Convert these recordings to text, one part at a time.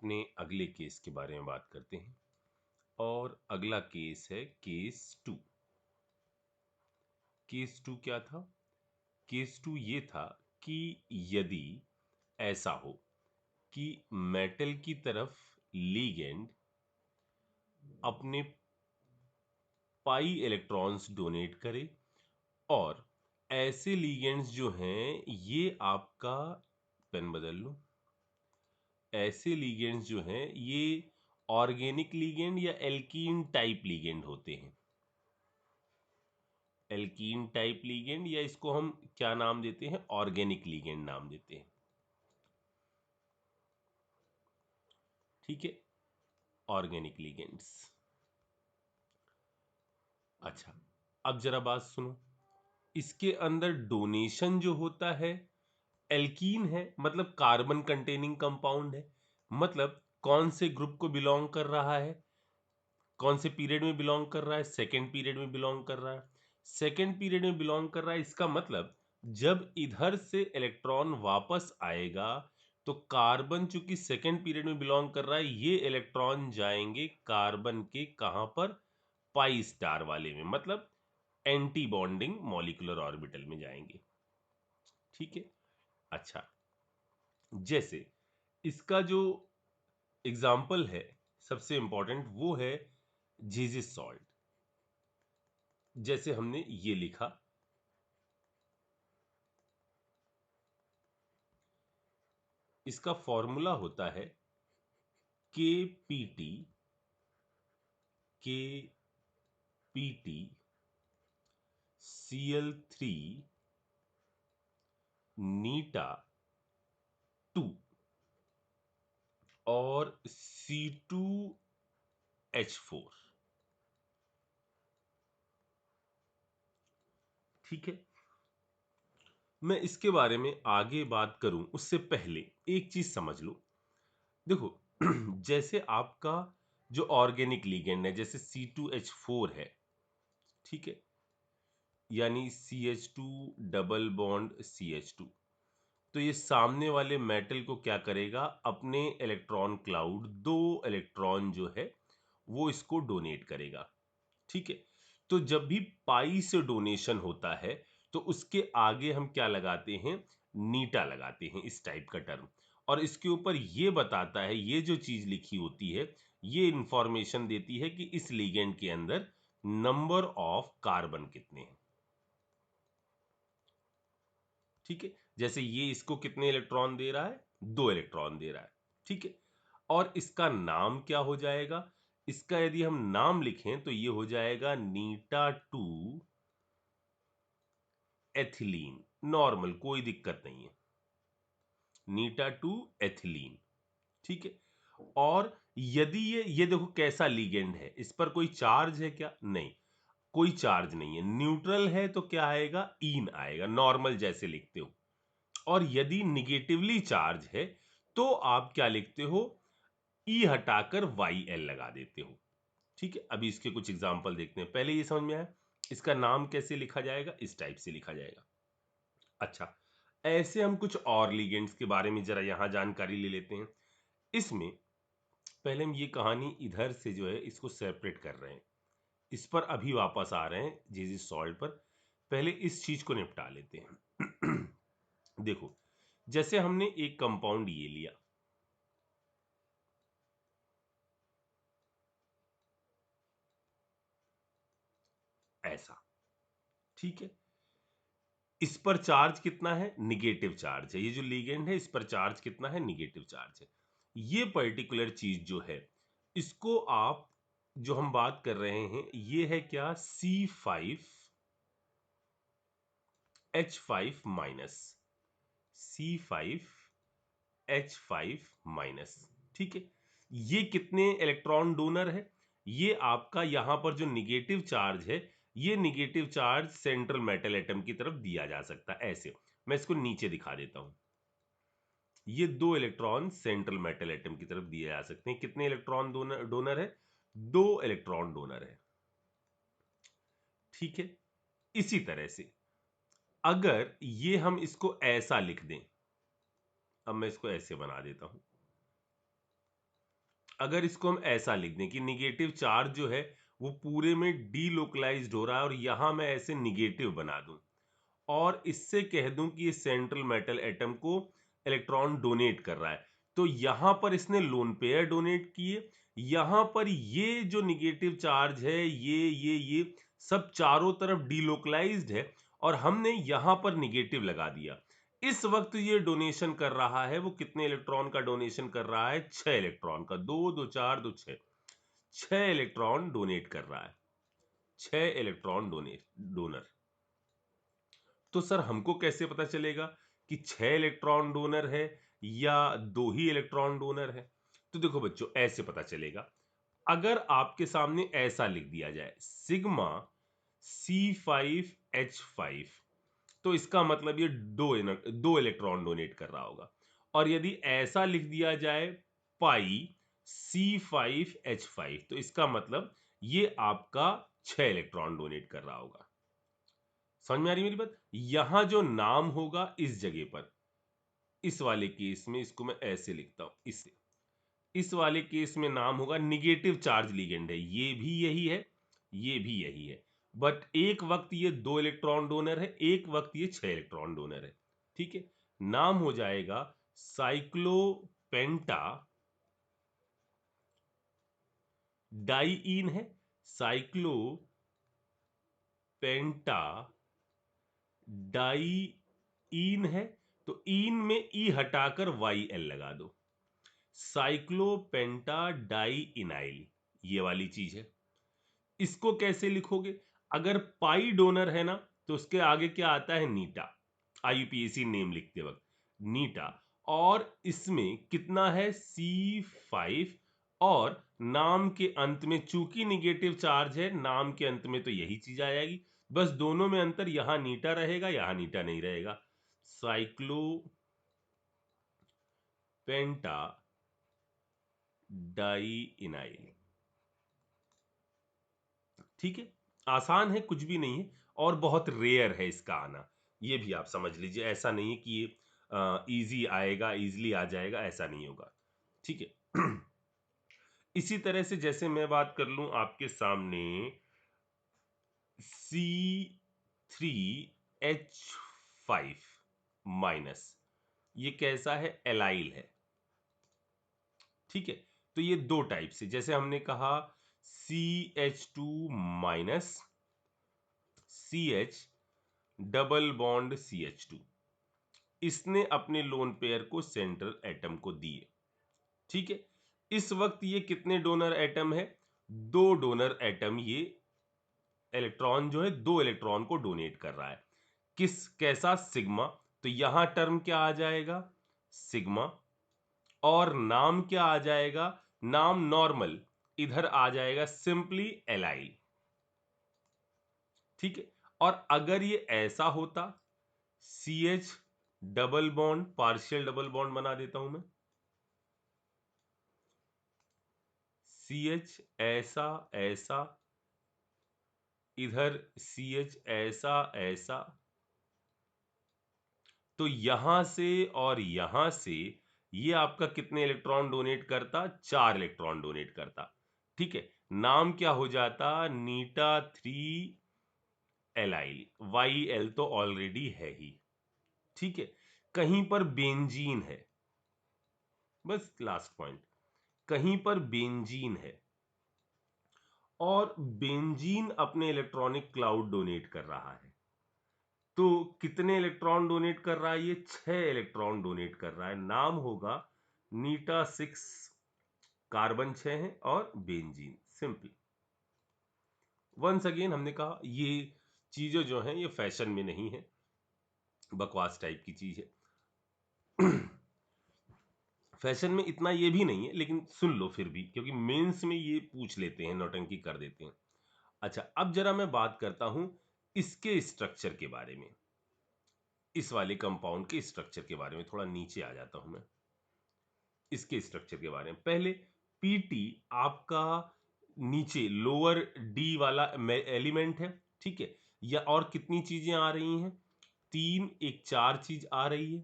अपने अगले केस के बारे में बात करते हैं और अगला केस है केस 2। केस 2 क्या था? केस 2 ये था कि यदि ऐसा हो कि मेटल की तरफ लिगेंड अपने पाई इलेक्ट्रॉन्स डोनेट करे और ऐसे लिगेंड्स जो हैं ये आपका पेन बदल लो, ऐसे लिगेंड्स जो हैं ये ऑर्गेनिक लिगेंड या एल्कीन टाइप लिगेंड होते हैं। एल्कीन टाइप लिगेंड या इसको हम क्या नाम देते हैं? ऑर्गेनिक लिगेंड नाम देते हैं। ठीक है, ऑर्गेनिक लिगेंड्स। अच्छा, अब जरा बात सुनो, इसके अंदर डोनेशन जो होता है एल्कीन है, मतलब कार्बन कंटेनिंग कंपाउंड है, मतलब कौन से ग्रुप को बिलोंग कर रहा है, कौन से पीरियड में बिलोंग कर रहा है? सेकेंड पीरियड में बिलोंग कर रहा है। सेकेंड पीरियड में बिलोंग कर रहा है, इसका मतलब जब इधर से इलेक्ट्रॉन वापस आएगा तो कार्बन चूंकि सेकेंड पीरियड में बिलोंग कर रहा है, ये इलेक्ट्रॉन जाएंगे कार्बन के कहां पर? पाई स्टार वाले में, मतलब एंटी बॉन्डिंग मॉलिक्यूलर ऑर्बिटल में जाएंगे। ठीक है। अच्छा, जैसे इसका जो एग्जाम्पल है सबसे इंपॉर्टेंट वो है जीजिस सॉल्ट। जैसे हमने ये लिखा, इसका फॉर्मूला होता है के पी टी Cl3 नीटा 2 और C2H4। ठीक है, मैं इसके बारे में आगे बात करूं उससे पहले एक चीज समझ लो। देखो जैसे आपका जो ऑर्गेनिक लिगेंड है जैसे C2H4 है, ठीक है, यानी CH2 डबल बॉन्ड CH2, तो ये सामने वाले मेटल को क्या करेगा? अपने इलेक्ट्रॉन क्लाउड, दो इलेक्ट्रॉन जो है वो इसको डोनेट करेगा। ठीक है, तो जब भी पाई से डोनेशन होता है तो उसके आगे हम क्या लगाते हैं? नीटा लगाते हैं, इस टाइप का टर्म। और इसके ऊपर ये बताता है, ये जो चीज लिखी होती है ये इंफॉर्मेशन देती है कि इस लिगेंड के अंदर नंबर ऑफ कार्बन कितने हैं। ठीक है, जैसे ये इसको कितने इलेक्ट्रॉन दे रहा है? 2 इलेक्ट्रॉन दे रहा है। ठीक है, और इसका नाम क्या हो जाएगा? इसका यदि हम नाम लिखें तो ये हो जाएगा नीटा 2 एथिलीन। नॉर्मल, कोई दिक्कत नहीं है, नीटा 2 एथिलीन। ठीक है, और यदि ये देखो कैसा लिगेंड है, इस पर कोई चार्ज है क्या? नहीं, कोई चार्ज नहीं है, न्यूट्रल है, तो क्या आएगा? ईन आएगा, नॉर्मल जैसे लिखते हो। और यदि निगेटिवली चार्ज है तो आप क्या लिखते हो? ई हटाकर वाई एल लगा देते हो। ठीक है, अभी इसके कुछ एग्जांपल देखते हैं। पहले ये समझ में आया इसका नाम कैसे लिखा जाएगा? इस टाइप से लिखा जाएगा। अच्छा, ऐसे हम कुछ और लिगेंड्स के बारे में जरा यहां जानकारी ले लेते हैं। इसमें पहले हम ये कहानी इधर से जो है इसको सेपरेट कर रहे हैं, इस पर अभी वापस आ रहे हैं जीजिस सॉल्ट पर। पहले इस चीज को निपटा लेते हैं। देखो, जैसे हमने एक कंपाउंड ये लिया, ऐसा। ठीक है, इस पर चार्ज कितना है? निगेटिव चार्ज है। ये जो लिगेंड है इस पर चार्ज कितना है? निगेटिव चार्ज है। ये पर्टिकुलर चीज जो है इसको आप, जो हम बात कर रहे हैं ये है क्या? C5H5 minus, C5H5 minus. ठीक है, ये कितने इलेक्ट्रॉन डोनर है? ये आपका यहां पर जो निगेटिव चार्ज है, ये negative charge central metal atom की तरफ दिया जा सकता है। ऐसे मैं इसको नीचे दिखा देता हूं, ये 2 इलेक्ट्रॉन सेंट्रल मेटल एटम की तरफ दिए जा सकते हैं। कितने इलेक्ट्रॉन डोनर है? 2 इलेक्ट्रॉन डोनर है। ठीक है, इसी तरह से अगर ये हम इसको ऐसा लिख दें, अब मैं इसको ऐसे बना देता हूं, अगर इसको हम ऐसा लिख दें कि निगेटिव चार्ज जो है वो पूरे में डीलोकलाइज्ड हो रहा है और यहां मैं ऐसे निगेटिव बना दूं और इससे कह दूं कि ये सेंट्रल मेटल एटम को इलेक्ट्रॉन डोनेट कर रहा है, तो यहां पर इसने लोन पेयर डोनेट किए। यहां पर ये जो निगेटिव चार्ज है ये सब चारों तरफ डीलोकलाइज्ड है और हमने यहां पर निगेटिव लगा दिया। इस वक्त ये डोनेशन कर रहा है, वो कितने इलेक्ट्रॉन का डोनेशन कर रहा है? 6 इलेक्ट्रॉन का। 2 2 4 2 6, 6 इलेक्ट्रॉन डोनेट कर रहा है। 6 इलेक्ट्रॉन डोनर। तो सर हमको कैसे पता चलेगा कि 6 इलेक्ट्रॉन डोनर है या 2 ही इलेक्ट्रॉन डोनर है? तो देखो बच्चों, ऐसे पता चलेगा। अगर आपके सामने ऐसा लिख दिया जाए सिग्मा C5H5, तो इसका मतलब ये दो इलेक्ट्रॉन डोनेट कर रहा होगा। और यदि ऐसा लिख दिया जाए पाई C5H5, तो इसका मतलब ये आपका 6 इलेक्ट्रॉन डोनेट कर रहा होगा। समझ में आ रही मेरी बात? यहां जो नाम होगा इस जगह पर, इस वाले केस में इसको मैं ऐसे लिखता हूं, इससे इस वाले केस में नाम होगा निगेटिव चार्ज लिगेंड है। ये भी यही है, ये भी यही है, बट एक वक्त ये 2 इलेक्ट्रॉन डोनर है, एक वक्त ये 6 इलेक्ट्रॉन डोनर है। ठीक है, नाम हो जाएगा साइक्लोपेंटा डाइईन है, साइक्लोपेंटा डाइईन है। तो ईन में ई हटाकर YL लगा दो, साइक्लोपेंटा डाइइनाइल, ये वाली चीज है। इसको कैसे लिखोगे? अगर पाई डोनर है ना, तो उसके आगे क्या आता है? नीटा। IUPAC नेम लिखते वक्त नीटा। और इसमें कितना है? C5। और नाम के अंत में चूंकि निगेटिव चार्ज है, नाम के अंत में तो यही चीज आ जाएगी। बस दोनों में अंतर, यहां नीटा रहेगा, यहां नीटा नहीं रहेगा। साइक्लोपेंटा डाइइनाइल। ठीक है, आसान है, कुछ भी नहीं है, और बहुत रेयर है इसका आना। ये भी आप समझ लीजिए, ऐसा नहीं है कि ये इजी आएगा, इजीली आ जाएगा, ऐसा नहीं होगा। ठीक है। इसी तरह से जैसे मैं बात कर लूं आपके सामने C3H5-, ये कैसा है? एलाइल है। ठीक है, तो ये दो टाइप से, जैसे हमने कहा CH2-, CH double bond CH2, इसने अपने लोन पेयर को सेंट्रल एटम को दिए। ठीक है, इस वक्त ये कितने डोनर एटम है? 2 डोनर एटम, ये इलेक्ट्रॉन जो है 2 इलेक्ट्रॉन को डोनेट कर रहा है। किस कैसा? सिग्मा। तो यहां टर्म क्या आ जाएगा? सिग्मा। और नाम क्या आ जाएगा? नाम नॉर्मल, इधर आ जाएगा सिंपली एलाइल। ठीक है, और अगर ये ऐसा होता, CH double bond, partial double bond बना देता हूं मैं, CH ऐसा ऐसा, इधर CH ऐसा ऐसा, तो यहां से और यहां से ये आपका कितने इलेक्ट्रॉन डोनेट करता? 4 इलेक्ट्रॉन डोनेट करता। ठीक है, नाम क्या हो जाता? नीटा 3 एलाइल। YL तो ऑलरेडी है ही। ठीक है, कहीं पर बेंजीन है, बस लास्ट पॉइंट, कहीं पर बेंजीन है और बेंजीन अपने इलेक्ट्रॉनिक क्लाउड डोनेट कर रहा है। तो कितने इलेक्ट्रॉन डोनेट कर रहा है? ये 6 इलेक्ट्रॉन डोनेट कर रहा है। नाम होगा नीटा 6, कार्बन 6 है और बेंजीन, सिंपल। वंस अगेन हमने कहा ये चीजें जो हैं ये फैशन में नहीं है, बकवास टाइप की चीज है। फैशन में इतना ये भी नहीं है, लेकिन सुन लो फिर भी, क्योंकि मेंस में ये पूछ लेते हैं, नौटंकी कर देते हैं। अच्छा, अब जरा मैं बात करता हूं इसके स्ट्रक्चर के बारे में, इस वाले कंपाउंड के स्ट्रक्चर के बारे में। थोड़ा नीचे आ जाता हूं मैं, इसके स्ट्रक्चर के बारे में। पहले पीटी आपका नीचे लोअर डी वाला एलिमेंट है। ठीक है, या और कितनी चीजें आ रही हैं? 3, एक 4 चीज आ रही है,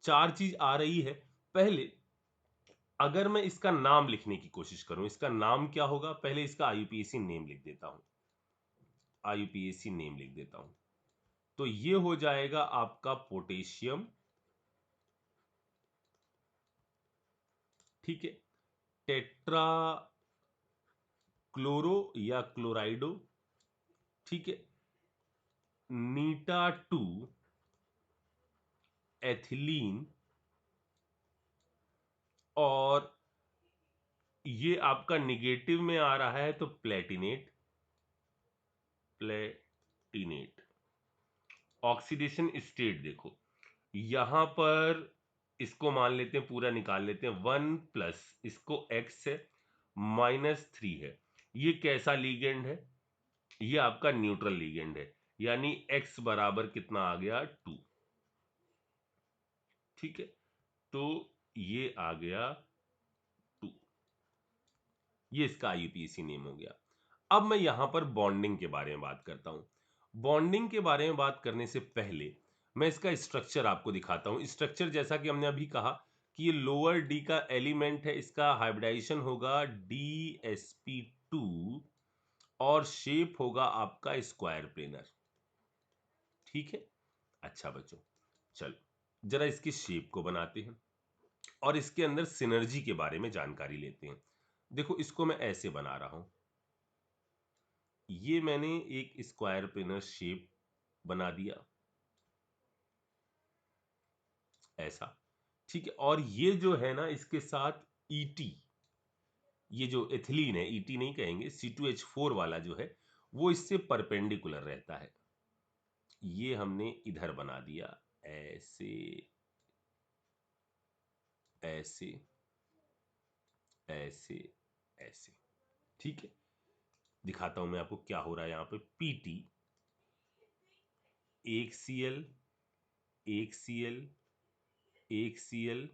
4 चीज आ रही है। पहले अगर मैं इसका नाम लिखने की कोशिश करूं, इसका नाम क्या होगा, पहले इसका आईयूपीएसी नेम लिख देता हूं, आईयूपीएसी नेम लिख देता हूं। तो ये हो जाएगा आपका पोटेशियम, ठीक है, टेट्रा क्लोरो या क्लोराइडो, ठीक है, नीटा 2 एथिलीन, और ये आपका निगेटिव में आ रहा है तो प्लेटिनेट, प्लेटिनेट। ऑक्सीडेशन स्टेट देखो, यहां पर इसको मान लेते हैं, पूरा निकाल लेते हैं, 1 प्लस इसको x है, -3 है। ये कैसा लीगेंड है, ये आपका न्यूट्रल लीगेंड है, यानी x बराबर कितना आ गया, 2, ठीक है। तो ये आ गया 2, ये इसका आईयूपीएसी नेम हो गया। अब मैं यहां पर बॉन्डिंग के बारे में बात करता हूं। बॉन्डिंग के बारे में बात करने से पहले मैं इसका स्ट्रक्चर आपको दिखाता हूं। स्ट्रक्चर जैसा कि हमने अभी कहा कि ये लोअर डी का एलिमेंट है, इसका हाइब्रिडाइजेशन होगा DsP2 और शेप होगा आपका स्क्वायर प्लेनर, ठीक है। अच्छा बच्चों, चलो जरा इसकी शेप को बनाते हैं और इसके अंदर सिनर्जी के बारे में जानकारी लेते हैं। देखो इसको मैं ऐसे बना रहा हूं, ये मैंने एक स्क्वायर प्लेनर शेप बना दिया ऐसा, ठीक है। और ये जो है ना, इसके साथ ET, ये जो एथिलीन है, ET नहीं कहेंगे, C2H4 वाला जो है वो इससे परपेंडिकुलर रहता है। ये हमने इधर बना दिया ऐसे, ऐसे, ऐसे, ऐसे, ठीक है। दिखाता हूं मैं आपको क्या हो रहा है। यहां पे PT, एक Cl, एक Cl, एक Cl,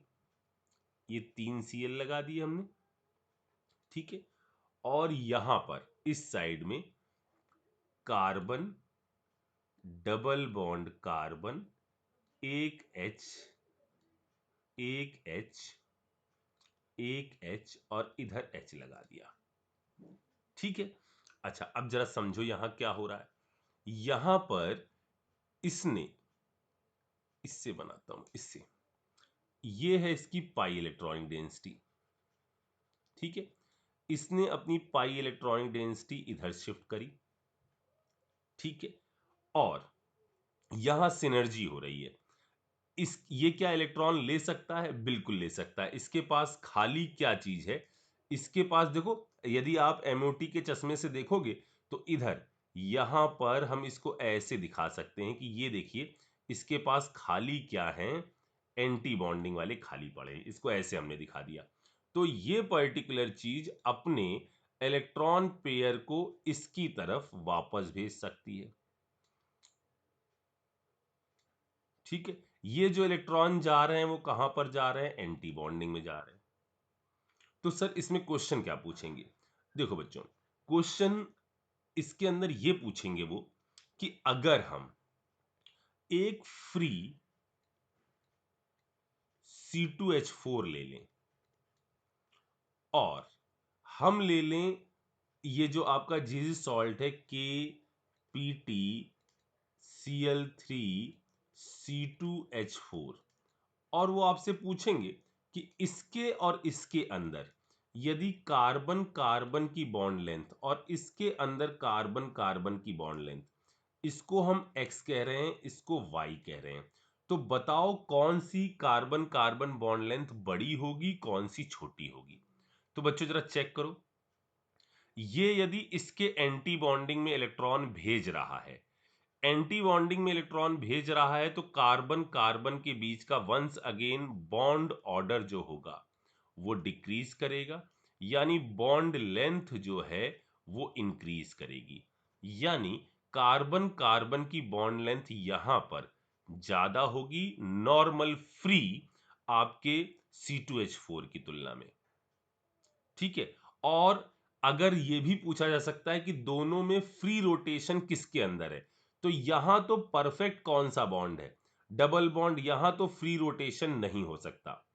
ये 3 Cl लगा दिए हमने, ठीक है। और यहां पर इस साइड में कार्बन, डबल बॉन्ड कार्बन, एक H, एक H, एक H और इधर H लगा दिया, ठीक है। अच्छा अब जरा समझो यहां क्या हो रहा है। यहां पर इसने, इससे बनाता हूं, इससे, ये है इसकी पाई इलेक्ट्रॉनिक डेंसिटी, ठीक है। इसने अपनी पाई इलेक्ट्रॉनिक डेंसिटी इधर शिफ्ट करी, ठीक है। और यहां सिनर्जी हो रही है। इस, ये क्या इलेक्ट्रॉन ले सकता है, बिल्कुल ले सकता है। इसके पास खाली क्या चीज है, इसके पास देखो, यदि आप MOT के चश्मे से देखोगे तो इधर यहां पर हम इसको ऐसे दिखा सकते हैं कि ये देखिए इसके पास खाली क्या है, एंटी बॉन्डिंग वाले खाली पड़े हैं। इसको ऐसे हमने दिखा दिया। तो ये पर्टिकुलर चीज अपने इलेक्ट्रॉन पेयर को इसकी तरफ वापस भेज सकती है, ठीक है। ये जो इलेक्ट्रॉन जा रहे हैं वो कहां पर जा रहे हैं, एंटी बॉन्डिंग में जा रहे हैं। तो सर इसमें क्वेश्चन क्या पूछेंगे, देखो बच्चों, क्वेश्चन इसके अंदर ये पूछेंगे वो कि अगर हम एक फ्री C2H4 ले लें और हम ले लें ये जो आपका जीजी सॉल्ट है KPtCl3C2H4, और वो आपसे पूछेंगे कि इसके और इसके अंदर यदि कार्बन कार्बन की बॉन्ड लेंथ और इसके अंदर कार्बन कार्बन की बॉन्ड लेंथ, इसको हम x कह रहे हैं, इसको y कह रहे हैं, तो बताओ कौन सी कार्बन कार्बन बॉन्ड लेंथ बड़ी होगी, कौन सी छोटी होगी। तो बच्चों जरा चेक करो, ये यदि इसके एंटी बॉन्डिंग में इलेक्ट्रॉन भेज रहा है, एंटी बॉन्डिंग में इलेक्ट्रॉन भेज रहा है, तो कार्बन कार्बन के बीच का वंस अगेन बॉन्ड ऑर्डर जो होगा वो डिक्रीज करेगा, यानी बॉन्ड लेंथ जो है वो इंक्रीज करेगी। यानी कार्बन कार्बन की बॉन्ड लेंथ यहां पर ज्यादा होगी नॉर्मल फ्री आपके C2H4 की तुलना में, ठीक है। और अगर यह भी पूछा जा सकता है कि दोनों में फ्री रोटेशन किसके अंदर है, तो यहां तो परफेक्ट कौन सा बॉन्ड है, डबल बॉन्ड, यहां तो फ्री रोटेशन नहीं हो सकता।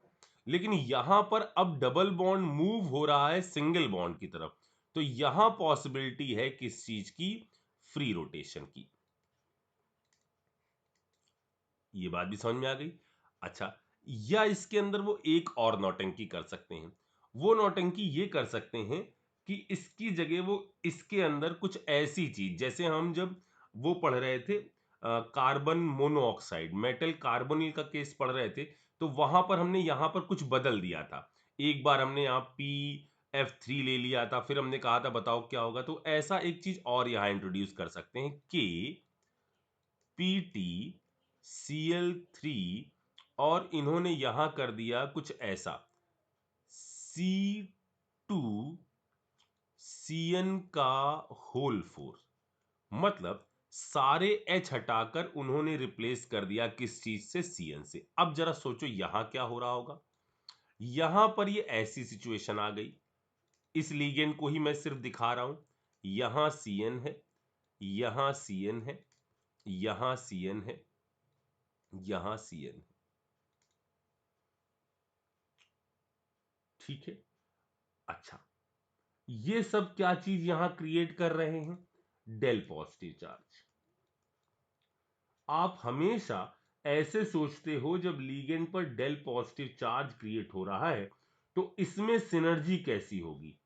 लेकिन यहां पर अब डबल बॉन्ड मूव हो रहा है सिंगल बॉन्ड की तरफ, तो यहां पॉसिबिलिटी है किस चीज की? फ्री रोटेशन की। ये बात भी समझ में आ गई। अच्छा, या इसके अंदर वो एक और नौटंकी कर सकते हैं। वो नौटंकी ये कर सकते हैं कि इसकी जगह वो इसके अंदर कुछ ऐसी चीज, जैसे हम जब वो पढ़ रहे थे कार्बन मोनोऑक्साइड, मेटल कार्बोनिल का केस पढ़ रहे थे, तो वहां पर हमने यहां पर कुछ बदल दिया था। एक बार हमने यहाँ PF3 ले लिया था, फिर हमने कहा था बताओ क्या होगा। तो ऐसा एक चीज और यहां इंट्रोड्यूस कर सकते हैं कि PtCl3, और इन्होंने यहां कर दिया कुछ ऐसा C2CN का होल 4। मतलब सारे H हटाकर उन्होंने रिप्लेस कर दिया किस चीज से? Cn से। अब जरा सोचो यहां क्या हो रहा होगा। यहां पर ये ऐसी सिचुएशन आ गई, इस लीगेंड को ही मैं सिर्फ दिखा रहा हूं। यहां Cn है, यहां Cn है, यहां Cn है, यहां Cn है। ठीक है। अच्छा, ये सब क्या चीज यहां क्रिएट कर रहे हैं? डेल पॉजिटिव चार्ज। आप हमेशा ऐसे सोचते हो जब लीगेंड पर डेल पॉजिटिव चार्ज क्रिएट हो रहा है तो इसमें सिनर्जी कैसी होगी?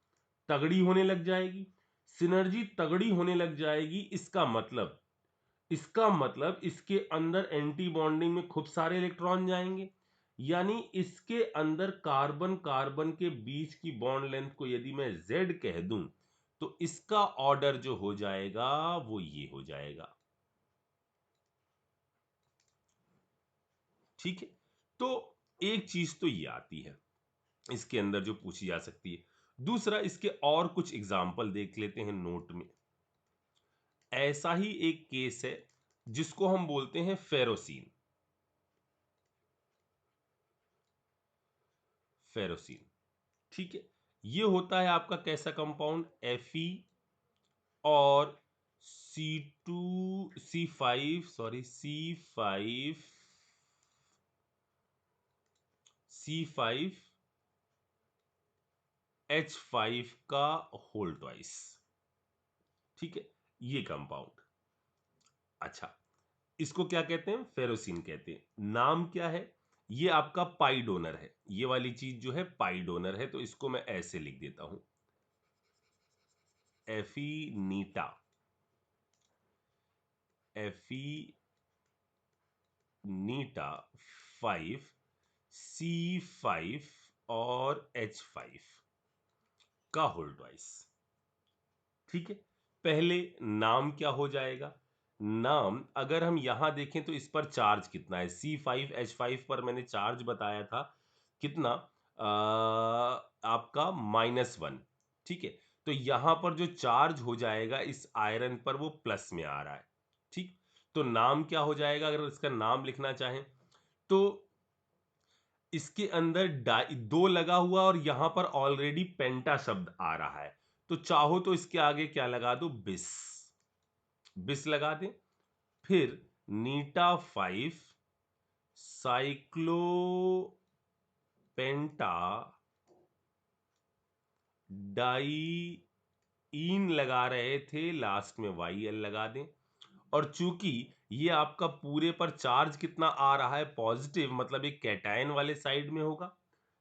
तगड़ी होने लग जाएगी। सिनर्जी तगड़ी होने लग जाएगी, इसका मतलब इसके अंदर एंटी बॉन्डिंग में खूब सारे इलेक्ट्रॉन जाएंगे। यानी इसके अंदर कार्बन कार्बन के बीच की बॉन्ड लेंथ को यदि मैं Z कह दूं तो इसका ऑर्डर जो हो जाएगा वो ये हो जाएगा। ठीक है। तो एक चीज तो ये आती है इसके अंदर जो पूछी जा सकती है। दूसरा, इसके और कुछ एग्जाम्पल देख लेते हैं नोट में। ऐसा ही एक केस है जिसको हम बोलते हैं फेरोसीन। फेरोसीन, ठीक है। ये होता है आपका कैसा कंपाउंड? Fe और C2C5, सॉरी C5H5 का होल ट्वाइस। ठीक है, ये कंपाउंड। अच्छा, इसको क्या कहते हैं? फेरोसिन कहते हैं। नाम क्या है? ये आपका पाई डोनर है। ये वाली चीज जो है पाई डोनर है, तो इसको मैं ऐसे लिख देता हूं, एफीनीटा। एफीनीटा 5C5 और H5 का होल ट्वाइस। ठीक है। पहले नाम क्या हो जाएगा? नाम अगर हम यहां देखें तो इस पर चार्ज कितना है? C5H5 पर मैंने चार्ज बताया था कितना? आपका -1। ठीक है। तो यहां पर जो चार्ज हो जाएगा इस आयरन पर वो प्लस में आ रहा है। ठीक। तो नाम क्या हो जाएगा अगर इसका नाम लिखना चाहें तो? इसके अंदर दो लगा हुआ और यहां पर ऑलरेडी पेंटा शब्द आ रहा है, तो चाहो तो इसके आगे क्या लगा दो? बिस। बिस लगा दें। फिर नीटा 5 साइक्लोपेंटा डाइईन लगा रहे थे, लास्ट में YL लगा दें। और चूंकि ये आपका पूरे पर चार्ज कितना आ रहा है? पॉजिटिव, मतलब एक कैटायन वाले साइड में होगा।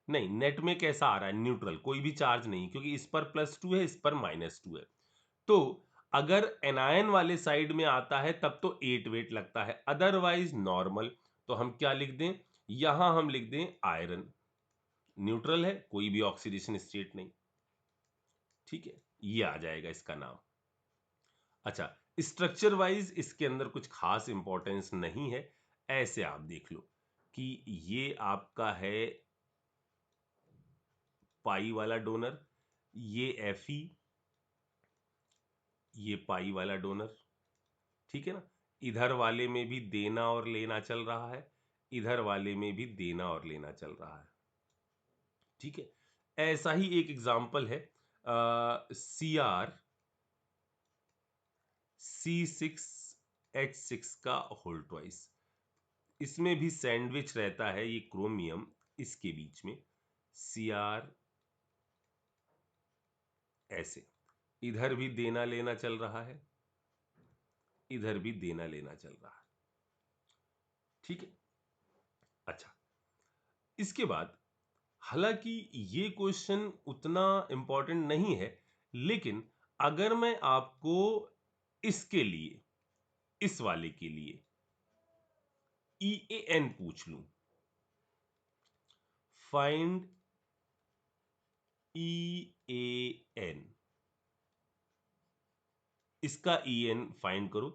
नहीं, नेट में कैसा आ रहा है? न्यूट्रल, कोई भी चार्ज नहीं, क्योंकि इस पर +2 है, इस पर -2 है। तो अगर एनायन वाले साइड में आता है तब तो 8 वेट लगता है, अदरवाइज नॉर्मल। तो हम क्या लिख दें? यहां हम लिख दें आयरन। न्यूट्रल है, कोई भी ऑक्सीडेशन स्टेट नहीं। ठीक है, ये आ जाएगा इसका नाम। अच्छा, स्ट्रक्चर वाइज इसके अंदर कुछ खास इंपॉर्टेंस नहीं है। ऐसे आप देख लो कि ये आपका है पाई वाला डोनर, ये Fe, ये पाई वाला डोनर। ठीक है ना? इधर वाले में भी देना और लेना चल रहा है, इधर वाले में भी देना और लेना चल रहा है। ठीक है। ऐसा ही एक एग्जाम्पल है CrC6H6 का होल ट्वाइस। इसमें भी सैंडविच रहता है ये क्रोमियम इसके बीच में, Cr ऐसे, इधर भी देना लेना चल रहा है, इधर भी देना लेना चल रहा है, ठीक है। अच्छा, इसके बाद हालांकि ये क्वेश्चन उतना इंपॉर्टेंट नहीं है, लेकिन अगर मैं आपको इसके लिए, इस वाले के लिए EAN पूछ लूं, फाइंड EAN, इसका EN फाइंड करो।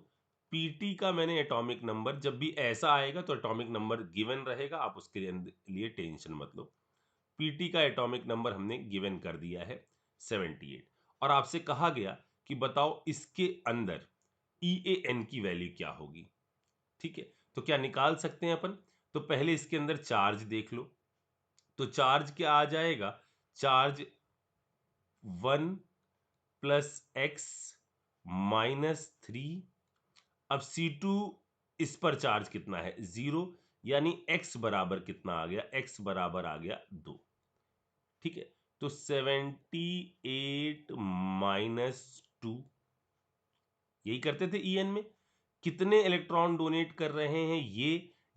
PT का मैंने एटॉमिक नंबर, जब भी ऐसा आएगा तो एटॉमिक नंबर गिवन रहेगा, आप उसके लिए टेंशन मत लो। PT का एटॉमिक नंबर हमने गिवन कर दिया है 78, और आपसे कहा गया कि बताओ इसके अंदर EAN की वैल्यू क्या होगी, ठीक है। तो क्या निकाल सकते हैं अपन? तो पहले इसके अंदर चार्ज देख लो, तो चार्ज क्या आ जाएगा, चार्ज 1 + x -3। अब C2 इस पर चार्ज कितना है, 0, यानी x बराबर कितना आ गया, x बराबर आ गया 2, ठीक है। तो 78 - 2, यही करते थे EN में। कितने इलेक्ट्रॉन डोनेट कर रहे हैं,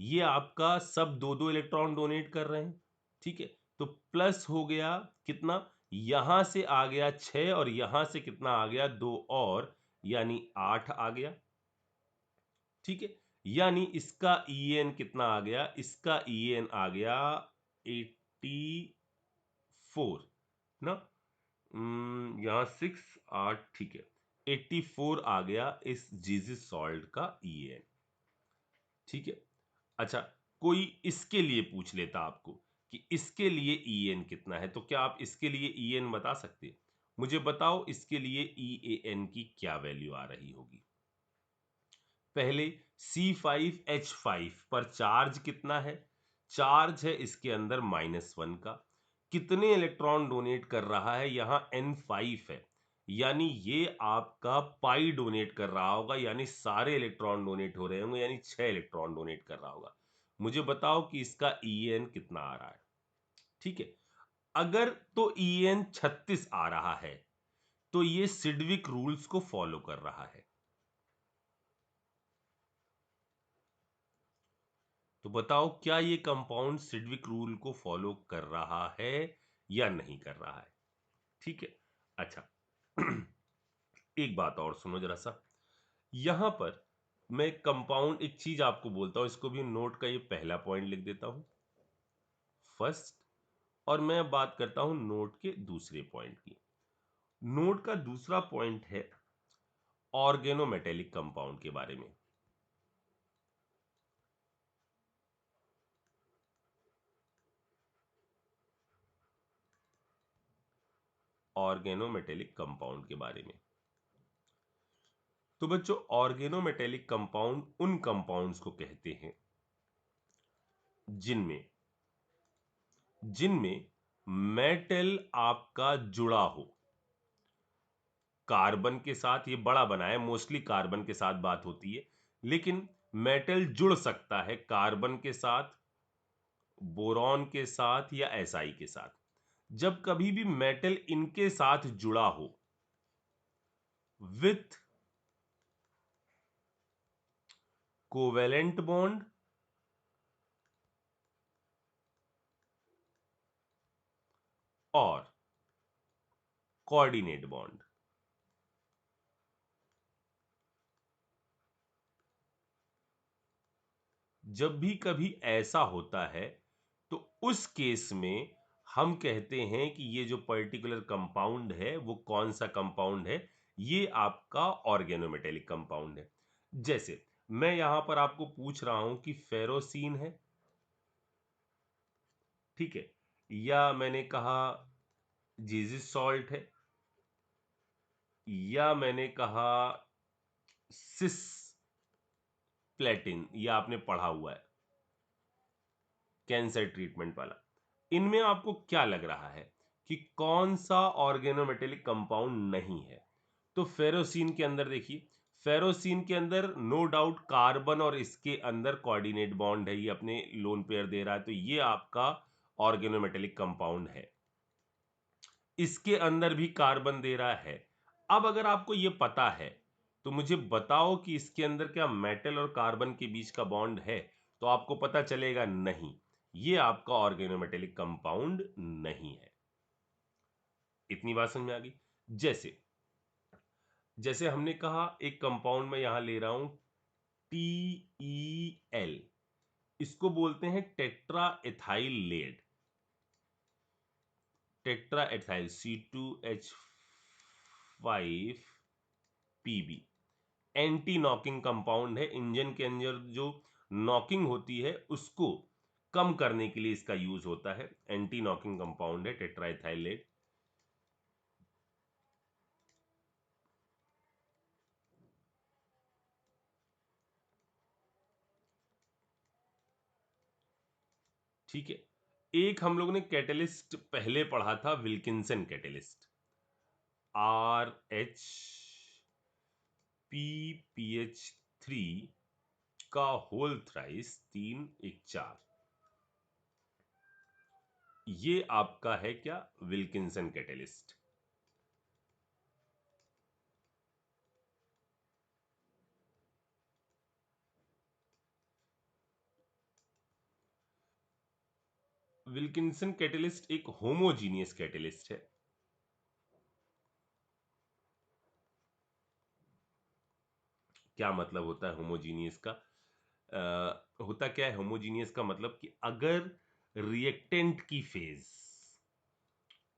ये आपका सब 2-2 इलेक्ट्रॉन डोनेट कर रहे हैं, ठीक है। तो प्लस हो गया कितना, यहां से आ गया 6 और यहां से कितना आ गया 2 और, यानी 8 आ गया, ठीक है। यानी इसका EN कितना आ गया, इसका EN आ गया 84 ना, यहां 6 8, ठीक है, 84 आ गया इस जीजिस सॉल्ट का EN, ठीक है। अच्छा, कोई इसके लिए पूछ लेता आपको कि इसके लिए EN कितना है, तो क्या आप इसके लिए EN बता सकते? मुझे बताओ इसके लिए EAN की क्या वैल्यू आ रही होगी। पहले C5H5 पर चार्ज कितना है, चार्ज है इसके अंदर -1 का, कितने इलेक्ट्रॉन डोनेट कर रहा है, यहां N5 है, यानी ये आपका पाई डोनेट कर रहा होगा, यानी सारे इलेक्ट्रॉन डोनेट हो रहे होंगे, यानी 6 इलेक्ट्रॉन डोनेट कर रहा होगा। मुझे बताओ कि इसका EN कितना आ रहा है, ठीक है। अगर तो EN 36 आ रहा है तो ये सिडविक रूल्स को फॉलो कर रहा है। तो बताओ क्या ये कंपाउंड सिडविक रूल को फॉलो कर रहा है या नहीं कर रहा है, ठीक है। अच्छा, एक बात और सुनो जरा सा, यहां पर मैं कंपाउंड, एक चीज आपको बोलता हूं, इसको भी नोट का ये पहला पॉइंट लिख देता हूं, फर्स्ट, और मैं बात करता हूं नोट के दूसरे पॉइंट की। नोट का दूसरा पॉइंट है ऑर्गेनोमेटेलिक कंपाउंड के बारे में। ऑर्गेनोमेटेलिक कंपाउंड के बारे में, तो बच्चों ऑर्गेनोमेटेलिक कंपाउंड उन कंपाउंड्स को कहते हैं जिनमें जिनमें मेटल आपका जुड़ा हो कार्बन के साथ। ये बड़ा बना है, मोस्टली कार्बन के साथ बात होती है, लेकिन मेटल जुड़ सकता है कार्बन के साथ, बोरॉन के साथ या SI के साथ। जब कभी भी मेटल इनके साथ जुड़ा हो विथ कोवेलेंट बॉन्ड और कोऑर्डिनेट बॉन्ड, जब भी कभी ऐसा होता है तो उस केस में हम कहते हैं कि ये जो पर्टिकुलर कंपाउंड है वो कौन सा कंपाउंड है, ये आपका ऑर्गेनोमेटेलिक कंपाउंड है। जैसे मैं यहां पर आपको पूछ रहा हूं कि फेरोसीन है, ठीक है, या मैंने कहा जीजिस सॉल्ट है, या मैंने कहा सिस प्लेटिन, या आपने पढ़ा हुआ है कैंसर ट्रीटमेंट वाला। इनमें आपको क्या लग रहा है कि कौन सा ऑर्गेनोमेटेलिक कंपाउंड नहीं है? तो फेरोसीन के अंदर देखिए, फेरोसीन के अंदर नो डाउट कार्बन और इसके अंदर कोऑर्डिनेट बॉन्ड है, ये अपने लोन पेयर दे रहा है, तो ये आपका ऑर्गेनोमेटेलिक कंपाउंड है, इसके अंदर भी कार्बन दे रहा है। अब अगर आपको ये पता है तो मुझे बताओ कि इसके अंदर क्या मेटल और कार्बन के बीच का बॉन्ड है, तो आपको पता चलेगा नहीं, ये आपका ऑर्गेनोमेटेलिक कंपाउंड नहीं है। इतनी बात समझ में आ गई। जैसे जैसे हमने कहा एक कंपाउंड में यहां ले रहा हूं TeL, इसको बोलते हैं tetra ethyl lead, tetra ethyl C2H5Pb, anti knocking compound है। इंजन के अंदर जो नॉकिंग होती है उसको कम करने के लिए इसका यूज होता है। एंटी नॉकिंग कंपाउंड है टेट्राइथाइलेट। ठीक है, एक हम लोग ने कैटलिस्ट पहले पढ़ा था, विल्किंसन कैटलिस्ट, RHPPH3 का होल थ्राइस 3 1 4, ये आपका है क्या, विल्किंसन कैटलिस्ट। विल्किंसन कैटलिस्ट एक होमोजीनियस कैटलिस्ट है। क्या मतलब होता है होमोजीनियस का? होता क्या है होमोजीनियस का मतलब कि अगर रिएक्टेंट की फेज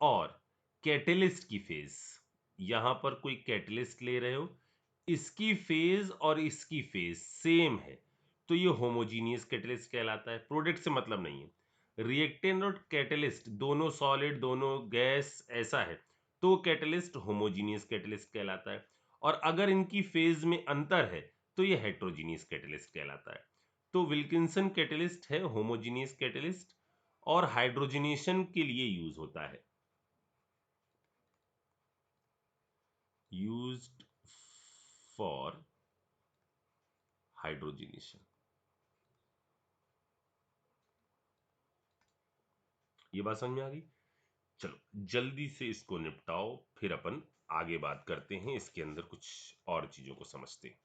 और कैटलिस्ट की फेज, यहां पर कोई कैटलिस्ट ले रहे हो, इसकी फेज और इसकी फेज सेम है, तो ये होमोजीनियस कैटलिस्ट कहलाता है। प्रोडक्ट से मतलब नहीं है। रिएक्टेंट और कैटलिस्ट दोनों सॉलिड दोनों गैस ऐसा है, तो कैटलिस्ट होमोजीनियस कैटलिस्ट कहलाता है। और अगर इनकी फेज में अंतर है तो ये हेट्रोजीनियस कैटलिस्ट कहलाता है। तो विल्किंसन कैटलिस्ट है होमोजीनियस कैटलिस्ट, और हाइड्रोजनेशन के लिए यूज होता है, used for hydrogenation। ये बात समझ में आ गई। चलो जल्दी से इसको निपटाओ, फिर अपन आगे बात करते हैं, इसके अंदर कुछ और चीजों को समझते हैं।